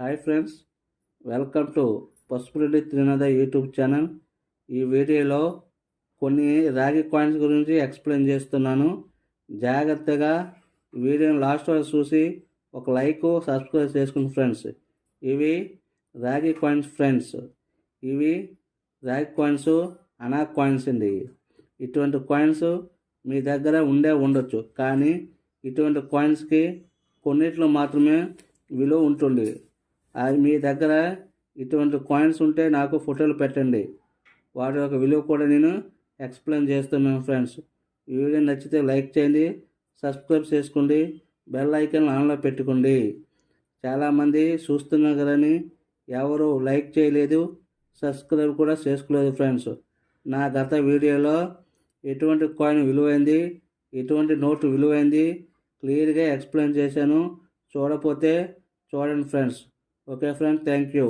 Hi friends, welcome to Pasupureddy Trinatha YouTube channel. ఈ వీడియోలో కొన్ని రాగి కాయిన్స్ గురించి ఎక్స్ప్లెయిన్ చేస్తున్నాను. జాగ్రత్తగా వీడియోని లాస్ట్ వరకు చూసి ఒక లైక్ సబ్స్క్రైబ్ చేసుకుని ఫ్రెండ్స్. ఇవి రాగి కాయిన్స్ ఫ్రెండ్స్. ఇవి రాగి కాయిన్స్, అనా కాయిన్స్ అండి. ఇటువంటి కాయిన్స్ మీ దగ్గర ఉండొచ్చు, కానీ ఇటువంటి కాయిన్స్కి కొన్నిట్లో మాత్రమే విలువ ఉంటుంది. మీ దగ్గర ఇటువంటి కాయిన్స్ ఉంటే నాకు ఫోటోలు పెట్టండి, వాటి యొక్క విలువ కూడా నేను ఎక్స్ప్లెయిన్ చేస్తున్నాను ఫ్రెండ్స్. ఈ వీడియో నచ్చితే లైక్ చేయండి, సబ్స్క్రైబ్ చేసుకోండి, బెల్ ఐకాన్ ఆన్లో పెట్టుకోండి. చాలామంది చూస్తున్నారు కదని ఎవరు లైక్ చేయలేదు, సబ్స్క్రైబ్ కూడా చేసుకోలేదు ఫ్రెండ్స్. నా గత వీడియోలో ఎటువంటి కాయిన్ విలువైంది, ఎటువంటి నోటు విలువైంది క్లియర్గా ఎక్స్ప్లెయిన్ చేశాను. చూడకపోతే చూడండి friends. Okay friends, thank you.